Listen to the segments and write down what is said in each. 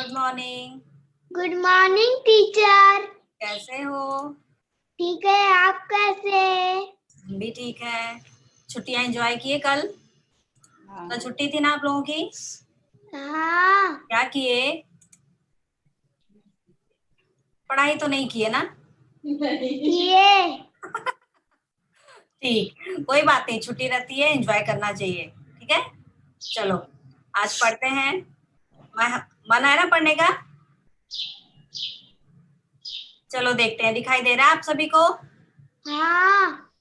Good morning. Good morning teacher. कैसे हो? ठीक है, आप कैसे? हम भी ठीक है। छुट्टियां एंजॉय किए कल? कल छुट्टी थी ना आप लोगों की? हाँ। क्या किए? पढ़ाई तो नहीं किए ना? किए। ठीक, कोई बात नहीं, छुट्टी रहती है, एंजॉय करना चाहिए। ठीक है, चलो आज पढ़ते हैं। मन है ना पढ़ने का? चलो देखते हैं, दिखाई दे रहा है आप सभी को? हाँ।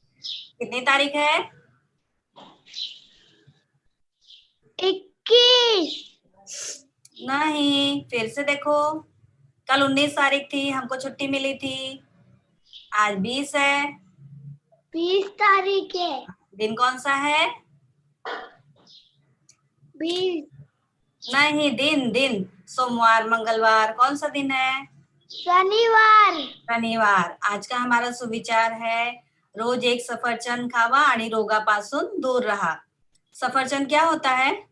कितनी तारीख है? 21। नहीं, फिर से देखो। कल 19 तारीख थी, हमको छुट्टी मिली थी। आज 20 है। 20 तारीख है। दिन कौन सा है? 20। नहीं, दिन दिन सोमवार, मंगलवार, कौन सा दिन है? शनिवार। शनिवार। आज का हमारा सुविचार है, रोज एक सफरचंद खावा आणि रोगापासून दूर रहा। सफरचंद क्या होता है?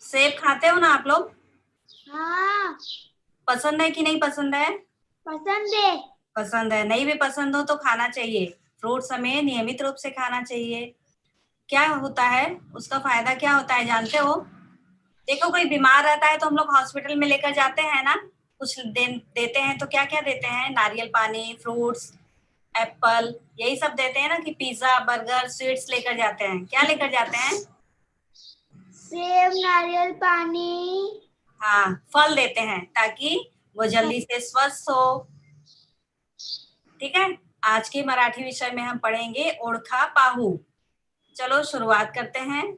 सेब खाते हो ना आप लोग? हाँ। पसंद है कि नहीं पसंद है? पसंद है। पसंद है। नहीं भी पसंद हो तो खाना चाहिए। फ्रूट्स हमें नियमित रूप से खाना चाहिए। क्या होता है, उसका फायदा क्या होता है जानते हो? देखो, कोई बीमार रहता है तो हम लोग हॉस्पिटल में लेकर जाते हैं ना, कुछ देते हैं तो क्या क्या देते हैं? नारियल पानी, फ्रूट्स, एप्पल, यही सब देते हैं ना। कि पिज्जा, बर्गर, स्वीट्स लेकर जाते हैं। क्या लेकर जाते हैं? सेब, नारियल पानी। हाँ, फल देते हैं ताकि वो जल्दी से स्वस्थ हो। ठीक है, आज के मराठी विषय में हम पढ़ेंगे ओळखा पाहू। चलो शुरुआत करते हैं।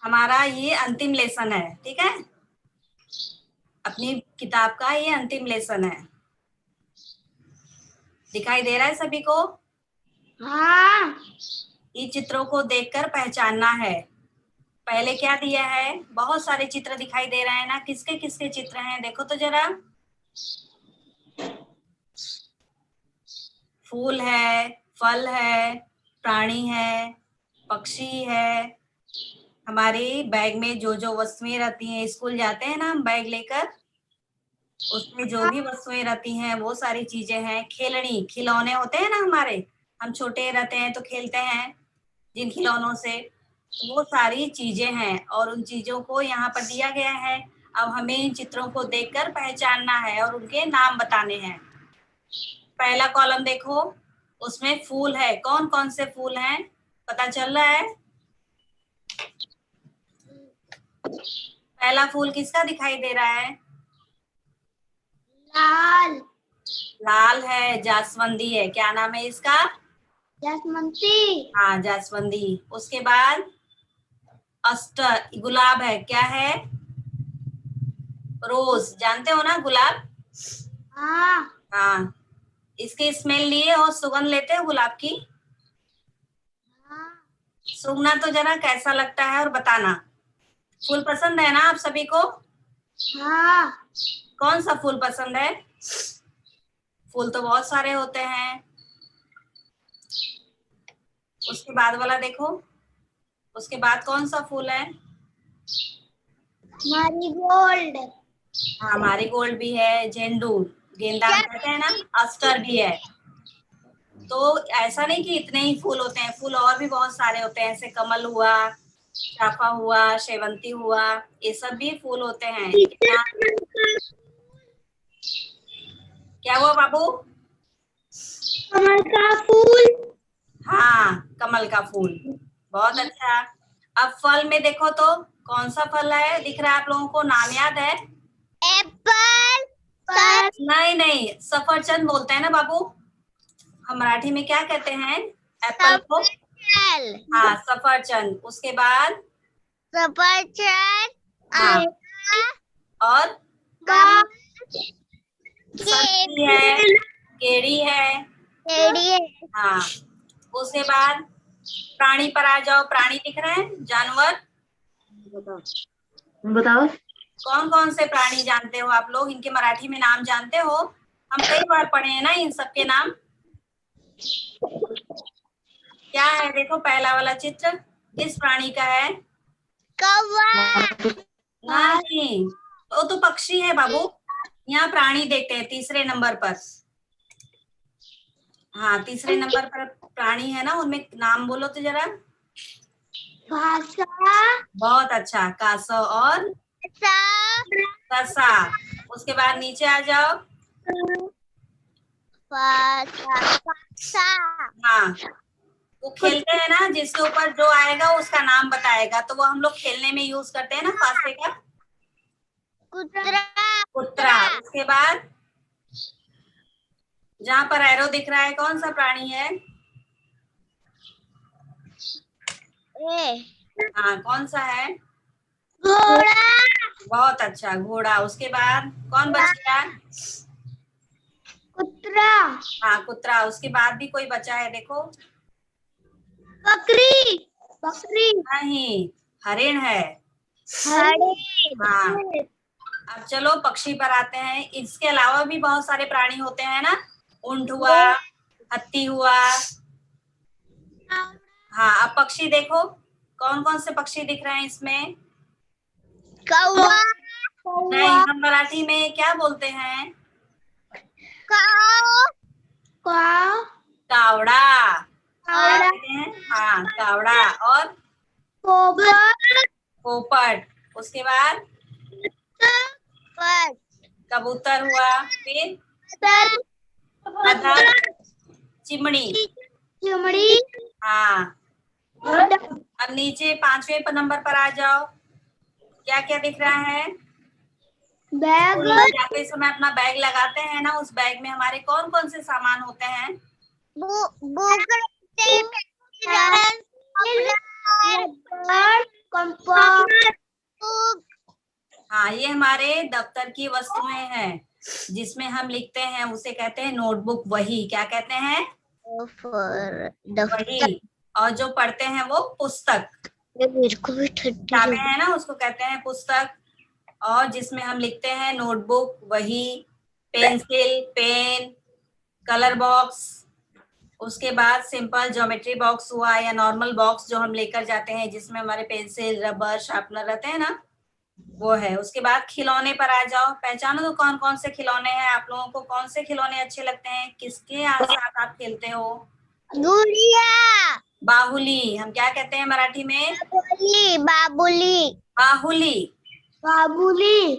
हमारा ये अंतिम लेसन है। ठीक है, अपनी किताब का ये अंतिम लेसन है। दिखाई दे रहा है सभी को? हाँ। इन चित्रों को देखकर पहचानना है। पहले क्या दिया है? बहुत सारे चित्र दिखाई दे रहे हैं ना। किसके किसके चित्र हैं देखो तो जरा। फूल है, फल है, प्राणी है, पक्षी है। हमारे बैग में जो जो वस्तुएं रहती हैं, स्कूल जाते हैं ना हम बैग लेकर, उसमें जो भी वस्तुएं रहती हैं वो सारी चीजें हैं। खेलनी, खिलौने होते हैं ना हमारे, हम छोटे रहते हैं तो खेलते हैं जिन खिलौनों से, तो वो सारी चीजें हैं और उन चीजों को यहाँ पर दिया गया है। अब हमें इन चित्रों को देखकर पहचानना है और उनके नाम बताने हैं। पहला कॉलम देखो, उसमें फूल है। कौन कौन से फूल हैं पता चल रहा है? पहला फूल किसका दिखाई दे रहा है? लाल। लाल है, जास्वंदी है। क्या नाम है इसका? जसमंती। हाँ, जास्वंदी। उसके बाद अस्टर, गुलाब है। क्या है? रोज, जानते हो ना गुलाब? हाँ। हाँ, इसकी स्मेल लिए हो, सुगंध लेते हो गुलाब की? हाँ। सूंघना तो जरा कैसा लगता है और बताना। फूल पसंद है ना आप सभी को? हाँ। कौन सा फूल पसंद है? फूल तो बहुत सारे होते हैं। उसके बाद वाला देखो, उसके बाद कौन सा फूल है? मैरीगोल्ड। हाँ, मारीगोल्ड भी है, झेंडू, गेंदा हम कहते हैं ना, अस्टर भी है। तो ऐसा नहीं कि इतने ही फूल होते हैं, फूल और भी बहुत सारे होते हैं। ऐसे कमल हुआ, चाफा हुआ, शेवंती हुआ, ये सब भी फूल होते हैं। लेकिन यहाँ क्या हुआ बाबू? कमल का फूल। हाँ, कमल का फूल। बहुत अच्छा। अब फल में देखो तो कौन सा फल है दिख रहा है आप लोगों को? नाम याद है? एप्पल। नहीं नहीं, सफरचंद बोलते हैं ना बाबू। हम मराठी में क्या कहते हैं एप्पल को? सफरचंद। हाँ, सफरचंद। उसके बाद सफरचंद। हाँ, और का संतरी है, केड़ी है। केड़ी। हाँ, उसके बाद प्राणी पर आ जाओ। प्राणी दिख रहे हैं, जानवर। बताओ। कौन कौन से प्राणी जानते हो आप लोग? इनके मराठी में नाम जानते हो? हम कई बार पढ़े हैं ना इन सबके नाम। क्या है देखो पहला वाला चित्र, किस प्राणी का है? कौवा। नहीं, वो तो पक्षी है बाबू। यहाँ प्राणी देखते हैं तीसरे नंबर पर। हाँ, तीसरे नंबर पर प्राणी है ना, उनमें नाम बोलो तो जरा। भाषा। बहुत अच्छा, कासव और ससा। उसके बाद नीचे आ जाओ। हाँ, वो खेलते हैं ना, जिसके ऊपर जो आएगा उसका नाम बताएगा, तो वो हम लोग खेलने में यूज करते हैं ना फासे का। कुतरा। कुत्रा। उसके बाद जहाँ पर एरो दिख रहा है कौन सा प्राणी है? हाँ, कौन सा है? घोड़ा। बहुत अच्छा, घोड़ा। उसके बाद कौन बच गया? कुतरा। हाँ, कुत्रा। उसके बाद भी कोई बचा है, देखो। बकरी। बकरी। नहीं, हरिण है। हरिण। हाँ, अब चलो पक्षी पर आते हैं। इसके अलावा भी बहुत सारे प्राणी होते हैं ना, ऊंट हुआ, हाथी हुआ। हाँ, अब पक्षी देखो, कौन कौन से पक्षी दिख रहे हैं इसमें? कौवा। नहीं, हम मराठी में क्या बोलते हैं? कावड़ा। क्या कहते हैं? हाँ, कावड़ा। और पोपट। उसके बाद कबूतर हुआ, फिर अदर, चिमड़ी। चिमड़ी। हाँ, अब नीचे पांचवें नंबर पर आ जाओ। क्या क्या दिख रहा है? बैग। स्कूल में जाते समय अपना बैग लगाते हैं ना, उस बैग में हमारे कौन कौन से सामान होते हैं? हाँ, ये हमारे दफ्तर की वस्तुएं हैं, जिसमें हम लिखते हैं, उसे कहते हैं नोटबुक। वही क्या कहते हैं? वही। और जो पढ़ते हैं वो पुस्तक। मेरे को भी ठंडी किताबें है ना, उसको कहते हैं पुस्तक। और जिसमें हम लिखते हैं नोटबुक, वही, पेंसिल, पेन, कलर बॉक्स। उसके बाद सिंपल ज्योमेट्री बॉक्स हुआ, या नॉर्मल बॉक्स जो हम लेकर जाते हैं, जिसमें हमारे पेंसिल, रबर, शार्पनर रहते हैं ना, वो है। उसके बाद खिलौने पर आ जाओ। पहचानो तो कौन कौन से खिलौने हैं आप लोगों को? कौन से खिलौने अच्छे लगते हैं? किसके साथ आप खेलते हो? गुड़िया। बाहुली। हम क्या कहते हैं मराठी में? बाबुली। बाहुली। बाबुली।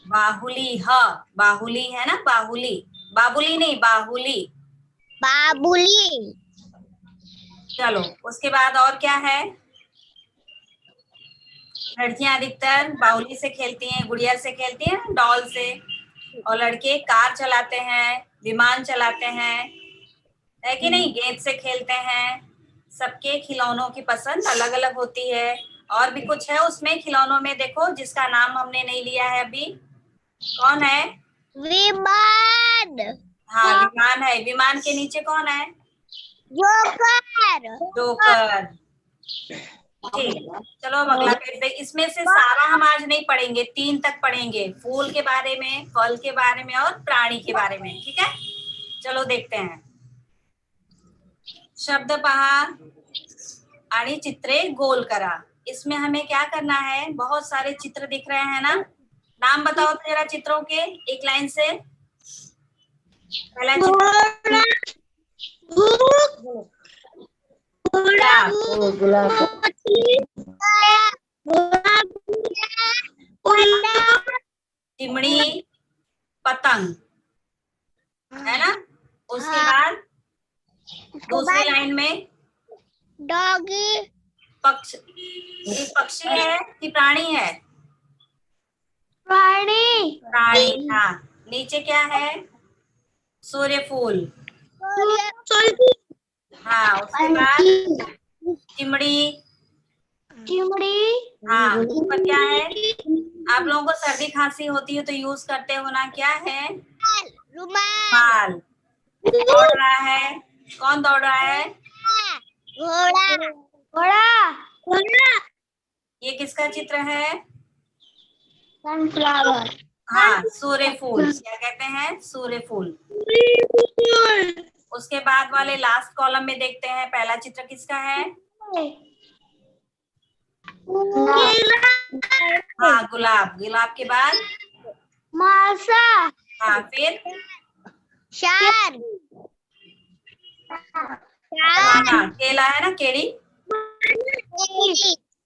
बाहुली। ह, बाहुली है ना, बाहुली। बाबुली नहीं, बाहुली। बाबुली। चलो, उसके बाद और क्या है? लड़कियां अधिकतर बाहुली से खेलती हैं, गुड़िया से खेलती हैं, डॉल से। और लड़के कार चलाते हैं, विमान चलाते हैं, है कि नहीं? गेंद से खेलते हैं। सबके खिलौनों की पसंद अलग अलग होती है। और भी कुछ है उसमें खिलौनों में, देखो, जिसका नाम हमने नहीं लिया है अभी। कौन है? विमान। हाँ, विमान है। विमान के नीचे कौन है? जोकर। जोकर। ठीक, चलो अब अगला पेज देख। इसमें से सारा हम आज नहीं पढ़ेंगे, 3 तक पढ़ेंगे। फूल के बारे में, फल के बारे में और प्राणी के बारे में, ठीक है? चलो देखते हैं। शब्द पहा आणि चित्रे गोल करा। इसमें हमें क्या करना है? बहुत सारे चित्र दिख रहे हैं ना, नाम बताओ तो जरा चित्रों के, एक लाइन से। पहला चित्र गुलाब। चिमड़ी, पतंग, है ना? उसके बाद दूसरी लाइन में डॉगी। ये पक्षी है कि प्राणी है? प्राणी। प्राणी। हाँ, नीचे क्या है? सूर्य फूल। हाँ, उसके बाद चिमड़ी। चिमड़ी। हाँ, ऊपर क्या है? आप लोगों को सर्दी खांसी होती है तो यूज करते हो ना, क्या है? रुमाल। रुमाल। दौड़ रहा है, कौन दौड़ रहा है? घोड़ा। घोड़ा। घोड़ा। ये किसका चित्र है? सनफ्लावर। हाँ, सूर्य फूल। क्या कहते हैं? सूर्य फूल। उसके बाद वाले लास्ट कॉलम में देखते हैं, पहला चित्र किसका है? हाँ गुलाब, गुलाब के बाद मासा, हाँ फिर शार, बनाना, केला है ना, केड़ी।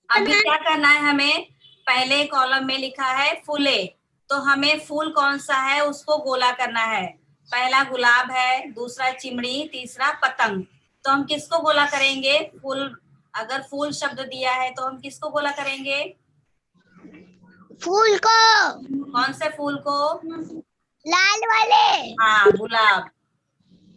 अभी क्या करना है हमें, पहले कॉलम में लिखा है फूले, तो हमें फूल कौन सा है उसको गोला करना है। पहला गुलाब है, दूसरा चिमड़ी, तीसरा पतंग। तो हम किसको गोला करेंगे, फूल। अगर फूल शब्द दिया है तो हम किसको गोला करेंगे, फूल को, कौन से फूल को, लाल वाले, हाँ गुलाब।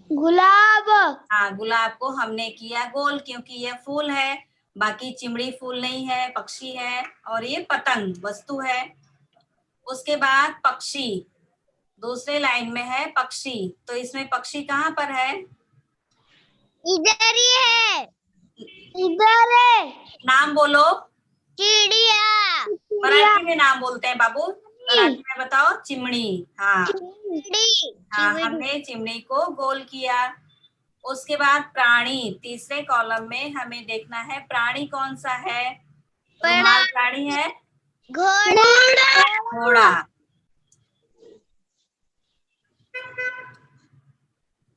गुलाब, हाँ गुलाब को हमने किया गोल, क्योंकि यह फूल है, बाकी चिमड़ी फूल नहीं है, पक्षी है, और ये पतंग वस्तु है। उसके बाद पक्षी, दूसरे लाइन में है पक्षी, तो इसमें पक्षी कहाँ पर है, इधर ही है, इधर है, नाम बोलो। चिड़िया, मराठी में नाम बोलते हैं बाबू, मराठी में बताओ, चिमड़ी। हाँ हाँ, हमने चिमड़ी को गोल किया। उसके बाद प्राणी, तीसरे कॉलम में हमें देखना है प्राणी कौन सा है, रुमाल प्राणी है, घोड़ा, घोड़ा।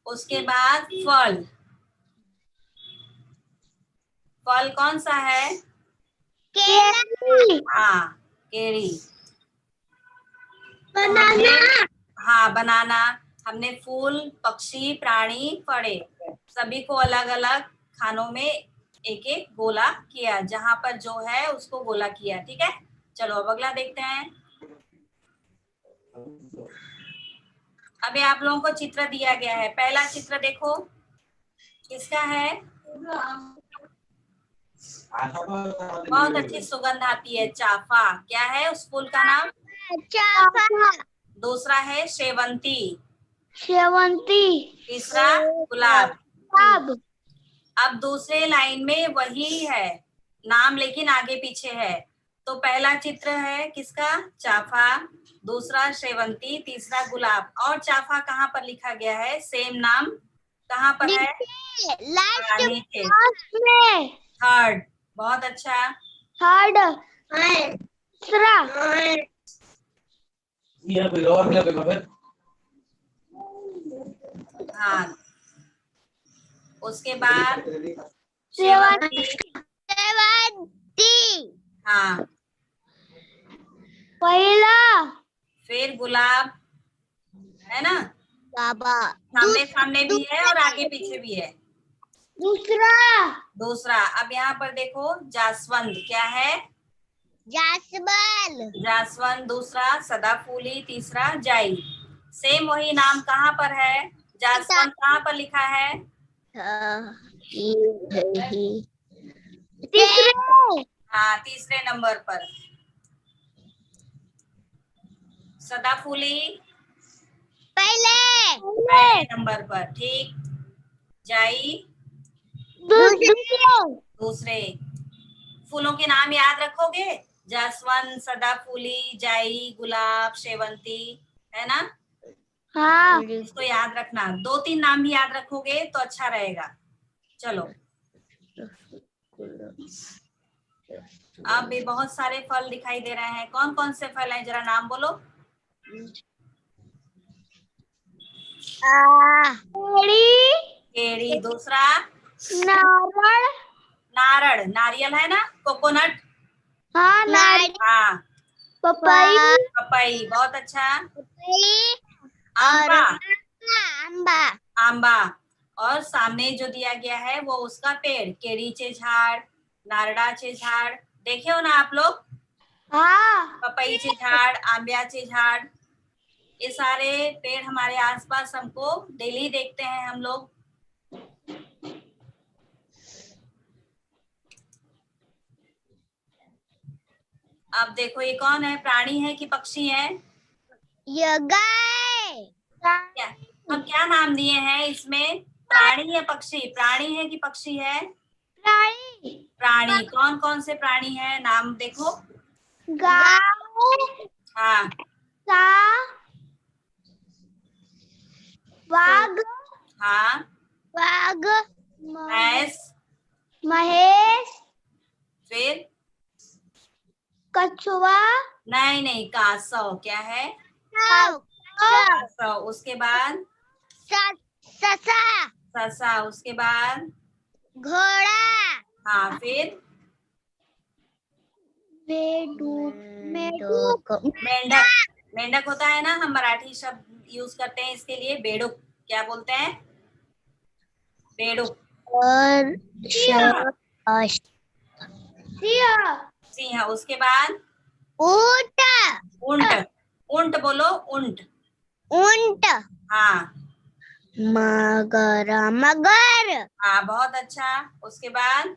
उसके बाद फल, फल कौन सा है, केला, हाँ केरी। बनाना, हाँ बनाना। हमने फूल, पक्षी, प्राणी, फड़े, सभी को अलग अलग खानों में एक एक गोला किया, जहां पर जो है उसको गोला किया। ठीक है, चलो अब अगला देखते हैं। अभी आप लोगों को चित्र दिया गया है, पहला चित्र देखो किसका है, बहुत अच्छी सुगंध आती है, चाफा। क्या है उस फूल का नाम, चाफा, दूसरा है शेवंती, शेवंती, तीसरा गुलाब। गुलाब, अब दूसरे लाइन में वही है नाम, लेकिन आगे पीछे है। तो पहला चित्र है किसका, चाफा, दूसरा शेवंती, तीसरा गुलाब। और चाफा कहाँ पर लिखा गया है, सेम नाम कहाँ पर है, लास्ट नीचे, में, थर्ड। बहुत अच्छा। थर्ड, तीसरा, हाँ उसके बाद शेवंती, हाँ पहला, फिर गुलाब, है ना, बाबा, सामने सामने भी है और आगे पीछे भी है। दूसरा, दूसरा, अब यहाँ पर देखो जास्वंद, क्या है, जासवंत, जास्वंद, दूसरा सदाफूली, तीसरा जाई। सेम वही नाम कहाँ पर है, जास्वंद कहाँ पर लिखा है, तीसरे, हाँ तीसरे नंबर पर। सदाफूली पहले नंबर पर, ठीक। जाई दूसरे। फूलों के नाम याद रखोगे, जास्वंद, सदाफूली, जाई, गुलाब, शेवंती, है ना। हाँ, इसको याद रखना, 2-3 नाम भी याद रखोगे तो अच्छा रहेगा। चलो अब भी बहुत सारे फल दिखाई दे रहे हैं, कौन कौन से फल हैं, जरा नाम बोलो। केड़ी, दूसरा नारळ, नारळ, नारियल है ना, कोकोनट, हाँ नारियल, हाँ पपई, पपई, बहुत अच्छा। और आंबा, आंबा, आंबा। और सामने जो दिया गया है वो उसका पेड़, केळीचे झाड, नारळाचे झाड, देखे हो ना आप लोग, हाँ, पपईचे झाड, आंब्याचे झाड, ये सारे पेड़ हमारे आसपास हमको डेली देखते हैं हम लोग। अब देखो ये कौन है, प्राणी है कि पक्षी है, ये गाय, क्या हम क्या नाम दिए हैं इसमें, प्राणी है पक्षी, प्राणी है कि पक्षी है, प्राणी, प्राणी। कौन कौन से प्राणी है, नाम देखो, गाय, हाँ वाघ, हाँ, वाघ, भैंस, महेश, फिर कछुआ, नहीं नहीं, कासव क्या है? कासव, कासव। उसके बाद ससा, ससा। उसके बाद घोड़ा, हाँ, फिर मेंढक, मेंढक, मेंढक। मेंढक होता है ना, हम मराठी शब्द यूज करते हैं इसके लिए, बेडुक। क्या बोलते हैं? बेडुक। और सिंह। सिंह, सिंह। उसके बाद ऊंट, ऊंट। ऊंट बोलो, ऊंट। ऊंट, हाँ मगर, मगर, हाँ, बहुत अच्छा। उसके बाद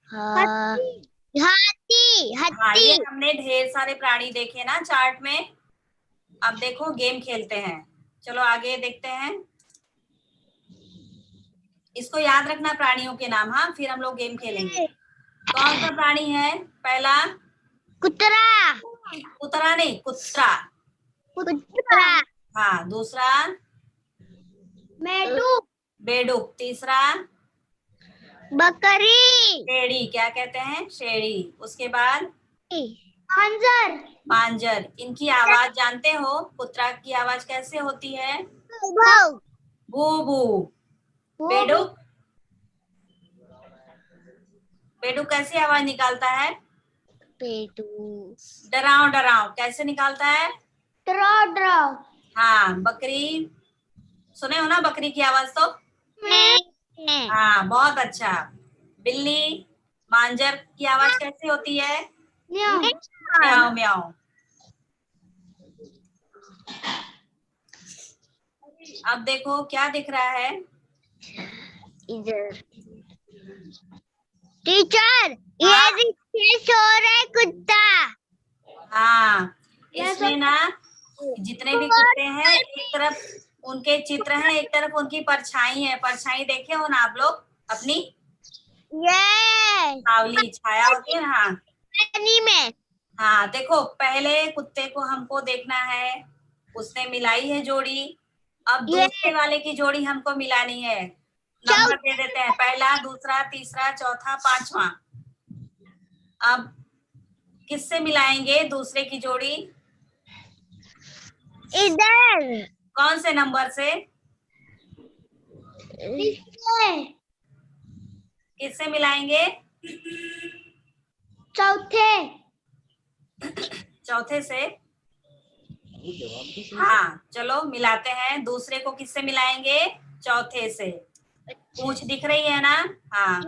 हाथी, हाथी, हाँ, ये हाथी, हमने ढेर सारे प्राणी देखे ना चार्ट में। अब देखो गेम खेलते हैं। चलो आगे देखते हैं। इसको याद रखना प्राणियों के नाम। हाँ, फिर हम लोग गेम खेलेंगे। कौन सा प्राणी है पहला? कुतरा, कुतरा नहीं, कुत्रा। कुतरा, हाँ। दूसरा मेंढक, बेडुक। तीसरा बकरी, शेड़ी। क्या कहते हैं? शेड़ी। उसके बाद खंजर, मांजर। इनकी आवाज जानते हो? कुत्रा की आवाज कैसे होती है? भाव, भू भू। बेडुक, बेडुक कैसी आवाज निकालता है? पेटू, डराव डराव कैसे निकालता है? ड्राव, ड्राव, हाँ। बकरी, सुने हो ना बकरी की आवाज तो? मैं, हाँ, बहुत अच्छा। बिल्ली, मांजर की आवाज कैसी होती है? म्याऊ म्याऊ। अब देखो क्या दिख रहा है? इधर टीचर, हाँ ये सो रहा है कुत्ता, हाँ, इसमें ना जितने भी कुत्ते हैं, एक तरफ उनके चित्र हैं, एक तरफ उनकी परछाई है। परछाई देखे हो ना आप लोग अपनी? ये सावली छाया होती है ना। हाँ पानी में, हाँ, देखो पहले कुत्ते को हमको देखना है, उसने मिलाई है जोड़ी। अब ये दूसरे वाले की जोड़ी हमको मिलानी है। नंबर दे चौथा, देते हैं, पहला, दूसरा, तीसरा, चौथा, पांचवा। अब किससे मिलाएंगे दूसरे की जोड़ी? इधर, कौन से नंबर से? किससे मिलाएंगे? चौथे, चौथे से। हाँ, चलो मिलाते हैं। दूसरे को किससे मिलाएंगे? चौथे से। पूंछ दिख रही है ना? हाँ।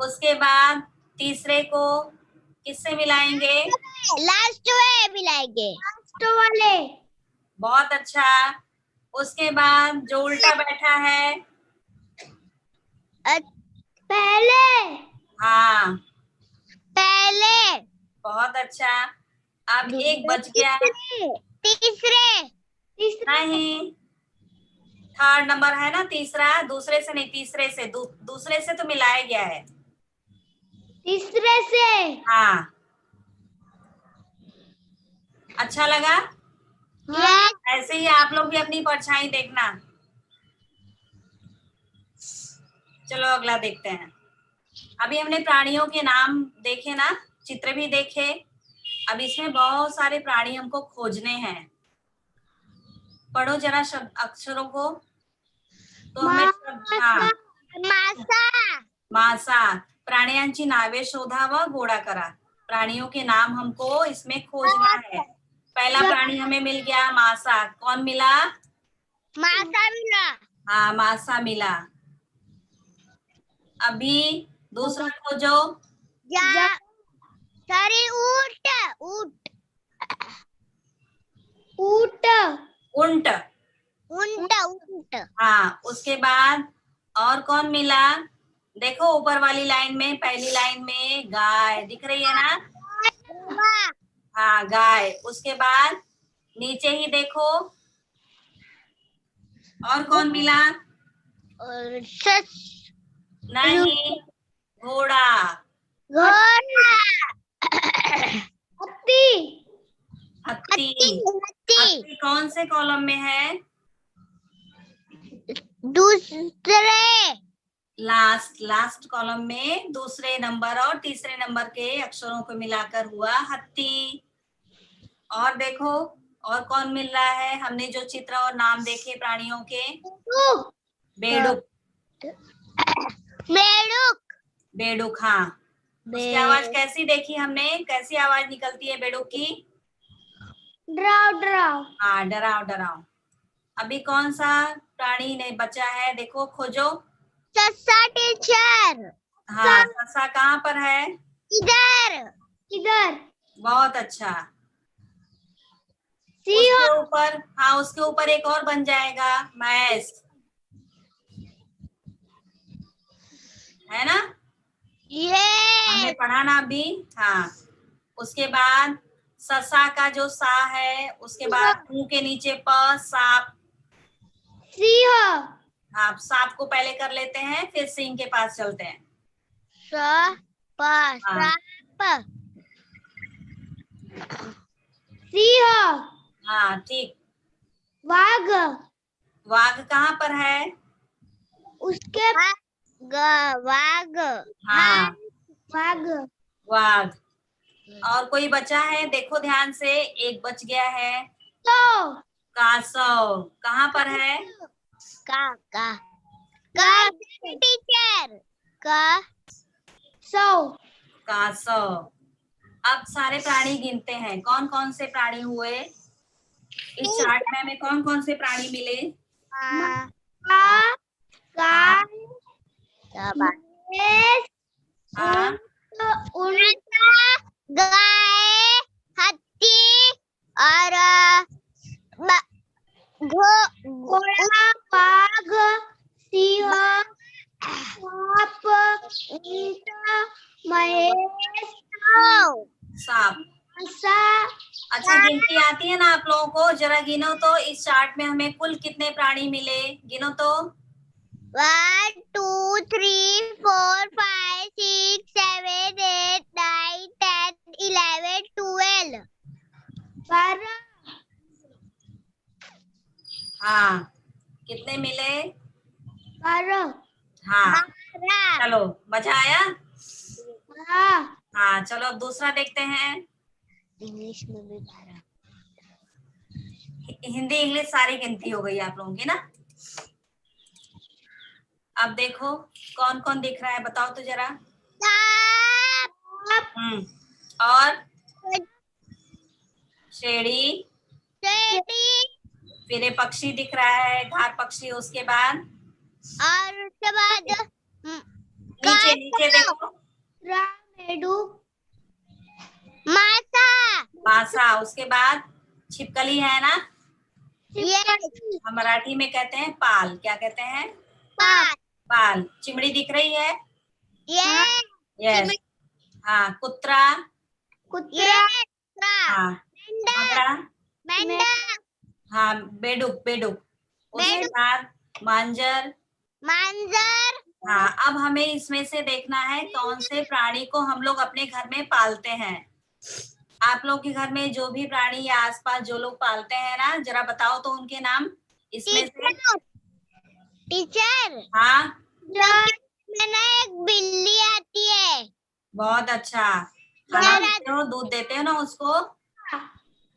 उसके बाद तीसरे को किससे मिलाएंगे? लास्ट में मिलाएंगे, लास्ट वाले, बहुत अच्छा। उसके बाद जो उल्टा बैठा है? पहले, हाँ, पहले, बहुत अच्छा। अब एक बच गया। तीसरे, तीसरे, नहीं, थर्ड नंबर है ना तीसरा। दूसरे से नहीं, तीसरे से। दूसरे से तो मिलाया गया है। तीसरे से, हाँ, अच्छा लगा। हाँ, ऐसे ही आप लोग भी अपनी परछाई देखना। चलो अगला देखते हैं। अभी हमने प्राणियों के नाम देखे ना, चित्र भी देखे। अब इसमें बहुत सारे प्राणी हमको खोजने हैं। पढ़ो जरा शब्द अक्षरों को। तो हमें हाँ, मासा, मासा। प्राण्यांची नावे शोधा व गोळा करा। प्राणियों के नाम हमको इसमें खोजना है। पहला प्राणी हमें मिल गया, मासा। कौन मिला? मासा मिला, हाँ, मासा मिला। अभी दूसरा खोजो। सॉरी, ऊंट, ऊंट, ऊंट, ऊंट। ऊंट, ऊंट, हाँ, उसके बाद और कौन मिला? देखो ऊपर वाली लाइन में, पहली लाइन में गाय दिख रही है ना? हाँ, गाय। उसके बाद नीचे ही देखो, और कौन मिला? और नहीं, घोड़ा। घोड़ा, हाथी, हत्ती। हाथी, हत्ती कौन से कॉलम में है? दूसरे, लास्ट कॉलम में दूसरे नंबर और तीसरे नंबर के अक्षरों को मिलाकर हुआ हत्ती। और देखो और कौन मिल रहा है, हमने जो चित्र और नाम देखे प्राणियों के। बेडुक। बेडुक। बेडुक, हाँ। उसकी आवाज कैसी देखी हमने, कैसी आवाज निकलती है बेडुक की? डराओ डराओ। हाँ, डराओ डराओ। अभी कौन सा प्राणी नहीं बचा है, देखो खोजो। सस्सा टीचर। हाँ, ससा कहाँ पर है? इधर इधर। बहुत अच्छा। सिंह। उसके ऊपर, हाँ उसके ऊपर एक और बन जाएगा, मैस, है ना? हमने पढ़ा ना अभी। हाँ, उसके बाद ससा का जो सा है, उसके बाद मुंह के नीचे प, सांप। सिंह। हाँ, सांप को पहले कर लेते हैं, फिर सिंह के पास चलते हैं। हाँ। सिंह। हाँ ठीक। वाघ। वाघ कहाँ पर है? उसके वाघ। हाँ, वाघ। वाघ। और कोई बचा है, देखो ध्यान से, एक बच गया है। तो कासव कहाँ पर है? टीचर सौ। कासव। अब सारे प्राणी गिनते हैं, कौन कौन से प्राणी हुए इस चार्ट में, हमें कौन कौन से प्राणी मिले? गाय, हाँ, गाय, हाथी और घोड़ा, बाघ, सिंह, सांप, ऊंट, महेश, सांप। सा। अच्छा, गिनती आती है ना आप लोगों को? जरा गिनो तो, इस चार्ट में हमें कुल कितने प्राणी मिले, गिनो तो। 1 2 3 4 5 6 7 8 9 10 11 12 12। हाँ, कितने मिले? 12। हाँ, चलो मजा आया। हाँ, हाँ, चलो अब दूसरा देखते हैं। इंग्लिश में भी 12। हिंदी इंग्लिश सारी गिनती हो गई आप लोगों की ना। अब देखो कौन कौन दिख रहा है, बताओ तो जरा। और शेड़ी, फिर ये पक्षी दिख रहा है, घार पक्षी। उसके बाद और उसके बाद नीचे नीचे देखो, मासा। मासा। उसके बाद छिपकली है ना, यस। हम मराठी में कहते हैं पाल, क्या कहते हैं? पाल। पाल। चिमड़ी दिख रही है? यस। यस। हाँ, कुत्रा। कुत्रा। हाँ, भगड़ा। मेंढक। हाँ, बेडुक, बेडुक। उसके बाद मांजर। मांजर। हाँ, अब हमें इसमें से देखना है कौन से प्राणी को हम लोग अपने घर में पालते हैं। आप लोग के घर में जो भी प्राणी या आसपास जो लोग पालते हैं ना, जरा बताओ तो उनके नाम इसमें से। टीचर। हाँ, में ना एक बिल्ली आती है। बहुत अच्छा। खाना देते हो, दूध देते हो ना उसको?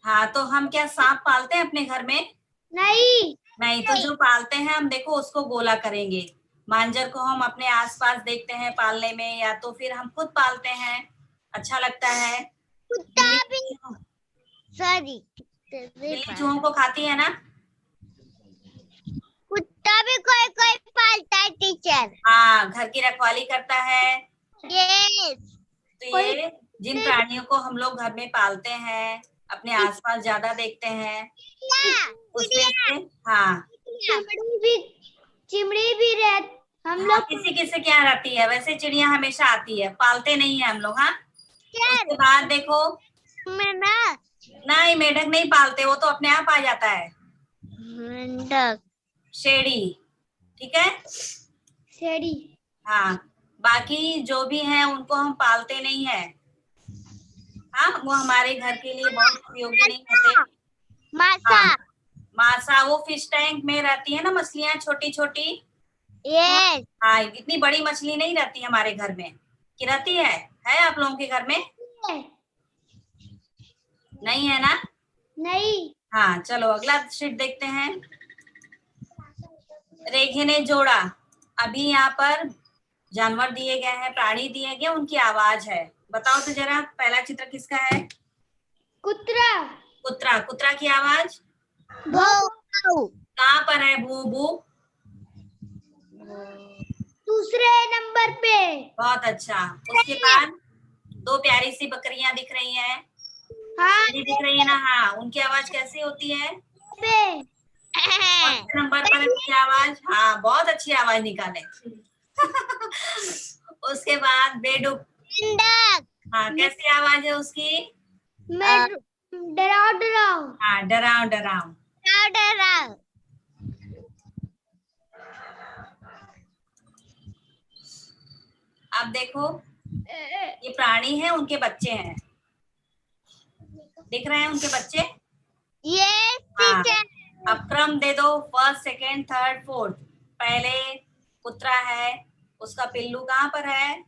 हाँ, तो हम क्या सांप पालते हैं अपने घर में? नहीं। नहीं, तो जो पालते हैं हम, देखो उसको गोला करेंगे। मांजर को हम अपने आसपास देखते हैं पालने में, या तो फिर हम खुद पालते हैं, अच्छा लगता है। कुत्ता भी। सॉरी, बिल्ली चूहों को खाती है ना? कुत्ता भी कोई कोई पालता है टीचर। हाँ, घर की रखवाली करता है। यस। तो ये जिन प्राणियों को हम लोग घर में पालते हैं, अपने आसपास ज्यादा देखते हैं, उसमें से, हाँ, चिमड़ी भी रह हम हाँ, लोग। किसी किसी के यहाँ रहती है, वैसे चिड़िया हमेशा आती है, पालते नहीं है हम लोग। हाँ, उसके बाद देखो, नहीं मेढक नहीं पालते, वो तो अपने आप आ जाता है। मेंढक। शेड़ी, ठीक है। शेड़ी। हाँ, बाकी जो भी है उनको हम पालते नहीं है। हाँ, वो हमारे घर के लिए बहुत उपयोगी नहीं होते। मासा। हाँ, मासा वो फिश टैंक में रहती है ना, मछलियां छोटी छोटी, Yes. हाँ, इतनी बड़ी मछली नहीं रहती हमारे घर में, कि रहती है आप लोगों के घर में? नहीं है ना? नहीं. हाँ, चलो अगला शीट देखते हैं। रेखे ने जोड़ा, अभी यहाँ पर जानवर दिए गए हैं, प्राणी दिए गए, उनकी आवाज है। बताओ तो जरा, पहला चित्र किसका है? कुत्रा. कुत्रा। कुत्रा की आवाज भौ. कहाँ पर है? भू भू। दूसरे नंबर पे. बहुत अच्छा। उसके बाद दो प्यारी सी बकरियां दिख रही हैं, हाँ. दिख रही है ना? हाँ, उनकी आवाज कैसी होती है? पे. कौन से नंबर पर है उसकी आवाज? हाँ, बहुत अच्छी आवाज निकाले। उसके बाद बेडूक। मेंढक. हाँ, कैसी आवाज है उसकी? डराओ डराओ. हाँ, डराओ डराओ। डराओ डराओ. अब देखो, ये प्राणी है, उनके बच्चे हैं, दिख रहे हैं उनके बच्चे? Yes, हाँ, teacher. अब क्रम दे दो, फर्स्ट, सेकेंड, थर्ड, फोर्थ। पहले कुत्रा है, उसका पिल्लू कहाँ पर है?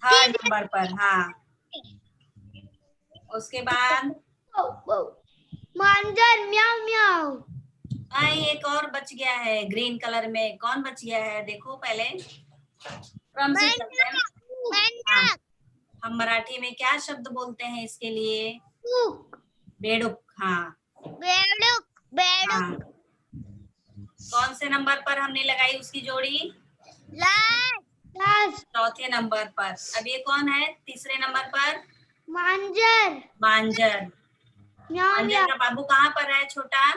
थर्ड नंबर पर। हाँ, उसके बाद मांजर. म्याऊ म्याऊ. एक और बच गया है ग्रीन कलर में। कौन बच गया है? देखो पहले, क्रम से चलते हैं। हाँ, हम मराठी में क्या शब्द बोलते हैं इसके लिए? बेडूक। हाँ बेडूक. हाँ। कौन से नंबर पर हमने लगाई उसकी जोड़ी? लास्ट. चौथे नंबर पर। अब ये कौन है तीसरे नंबर पर? मांजर. मांजर। म्याऊ मांजर म्याऊ. का बाबू कहाँ पर है? छोटा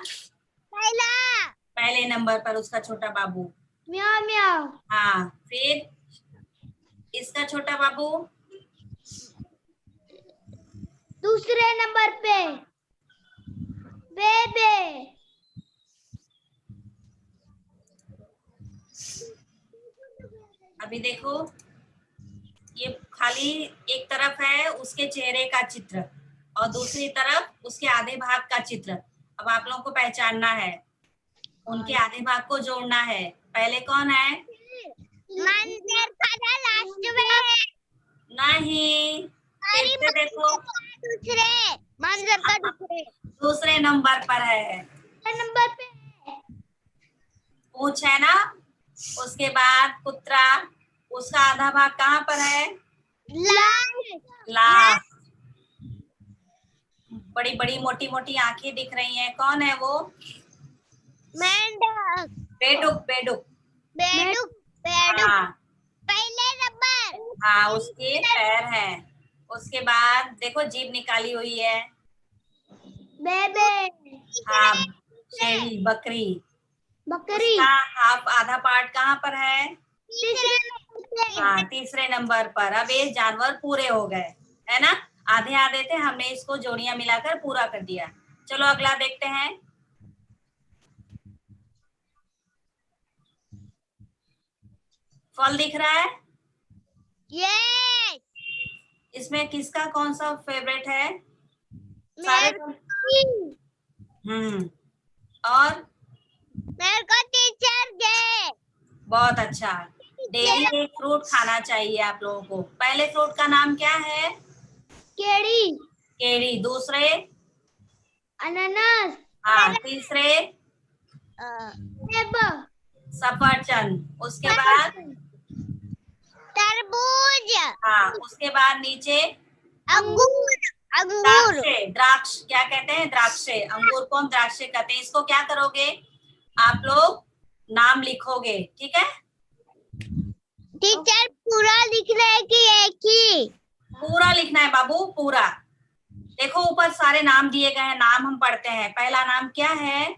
पहला. पहले नंबर पर उसका छोटा बाबू। म्याऊ म्याऊ. हाँ, फिर इसका छोटा बाबू दूसरे नंबर पे. बेबे. अभी देखो, ये खाली एक तरफ है उसके चेहरे का चित्र और दूसरी तरफ उसके आधे भाग का चित्र। अब आप लोगों को पहचानना है, उनके आधे भाग को जोड़ना है। पहले कौन है? मांजर का लास्ट में. नहीं, फिर से देखो, दूसरे. मांजर का दूसरे नंबर पर है। नंबर पे. पूंछ है ना? उसके बाद कुत्रा, उसका आधा भाग कहाँ पर है? लास्ट। बड़ी बड़ी मोटी मोटी आंखें दिख रही हैं, कौन है वो? मेंढक. बेडूक। बेडूक। बेडूक. हाँ पहले नंबर. हाँ, उसके पैर हैं। उसके बाद देखो, जीभ निकाली हुई है। बेबे. हाँ, शेरी, बकरी। बकरी. उसका हाफ आधा पार्ट कहाँ पर है? तीसरे. हाँ, तीसरे नंबर पर। अब ये जानवर पूरे हो गए, है ना? आधे आधे थे, हमने इसको जोड़ियां मिलाकर पूरा कर दिया। चलो अगला देखते हैं। फल दिख रहा है? यस. इसमें किसका कौन सा फेवरेट है? सारे फल? और मेरे को टीचर गए. बहुत अच्छा। डेली एक फ्रूट खाना चाहिए आप लोगों को। पहले फ्रूट का नाम क्या है? केड़ी. केरी। दूसरे? अनानास. हाँ, तीसरे? सेब. सफरचंद। उसके बाद? तरबूज. हाँ, उसके बाद नीचे? अंगूर. अंगूर. द्राक्षे। द्राक्ष क्या कहते हैं? द्राक्षे। अंगूर को हम द्राक्षे कहते हैं। इसको क्या करोगे आप लोग? नाम लिखोगे, ठीक है? टीचर पूरा लिखना है कि एक ही? पूरा लिखना है बाबू, पूरा। देखो ऊपर सारे नाम दिए गए हैं, नाम हम पढ़ते हैं। पहला नाम क्या है?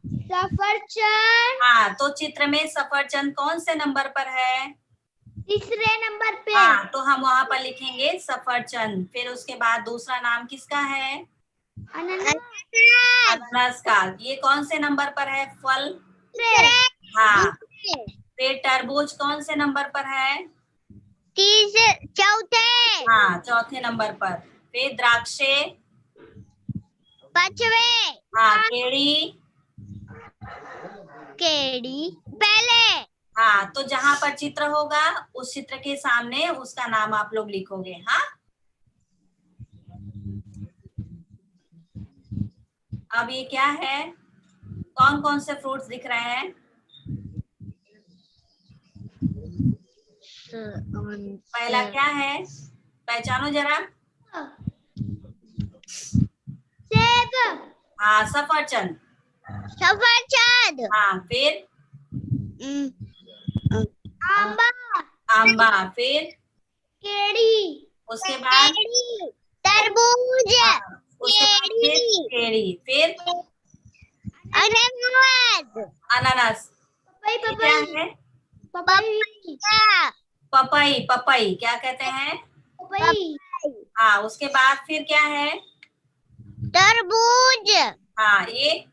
सफरचंद. हाँ, तो चित्र में सफरचंद कौन से नंबर पर है? तीसरे नंबर पे. हाँ, तो हम वहां पर लिखेंगे सफरचंद। फिर उसके बाद दूसरा नाम किसका है? अनानास. अनानास का। ये कौन से नंबर पर है? फल। दूसरे. हाँ, फिर तरबूज कौन से नंबर पर है? तीसरे. चौथे. हाँ, चौथे नंबर पर। फिर द्राक्षे। पांचवे. हाँ, केड़ी। केड़ी. पहले। हाँ, तो जहां पर चित्र होगा उस चित्र के सामने उसका नाम आप लोग लिखोगे। हाँ, अब ये क्या है, कौन कौन से फ्रूट्स दिख रहे हैं? पहला क्या है, पहचानो जरा। सेब। हाँ, सफरचंद। सफरचंद। हाँ, फिर आंबा। आंबा, फिर केड़ी। उसके बाद केड़ी। तरबूज। हाँ, उसके बाद फिर केड़ी। केरी, फिर अनानास। अनानास। ये क्या है? पपीता। पपई, पपई क्या कहते हैं? पपई। हाँ, उसके बाद फिर क्या है? तरबूज। हाँ, ये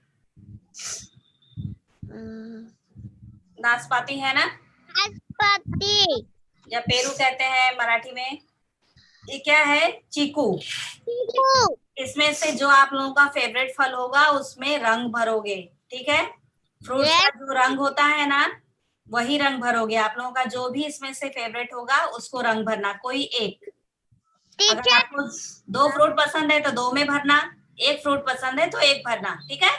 नाशपाती है ना, नाशपाती। या पेरू कहते हैं मराठी में। ये क्या है? चीकू। चीकू। इसमें से जो आप लोगों का फेवरेट फल होगा उसमें रंग भरोगे, ठीक है? फ्रूट्स का जो रंग होता है ना वही रंग भरोगे। आप लोगों का जो भी इसमें से फेवरेट होगा उसको रंग भरना, कोई एक। अगर टीचर। आपको 2 फ्रूट पसंद है तो 2 में भरना, 1 फ्रूट पसंद है तो 1 भरना, ठीक है?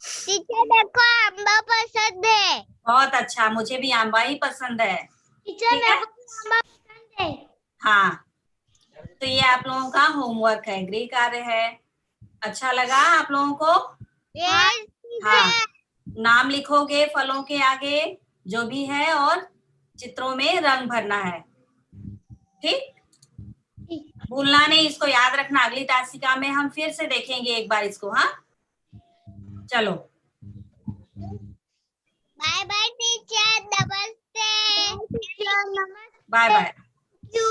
टीचर देखो आंबा पसंद है। बहुत अच्छा, मुझे भी आंबा ही पसंद है। टीचर ठीक है, मेरे को आंबा पसंद है। हाँ, तो ये आप लोगों का होमवर्क है, गृह कार्य है। अच्छा लगा आप लोगों को? यस हाँ, टीचर। नाम लिखोगे फलों के आगे जो भी है और चित्रों में रंग भरना है, ठीक? भूलना नहीं, इसको याद रखना। अगली तासिका में हम फिर से देखेंगे एक बार इसको। हाँ, चलो, बाय बाय टीचर, नमस्ते। टीचर बाय नमस्ते। बाय। यू।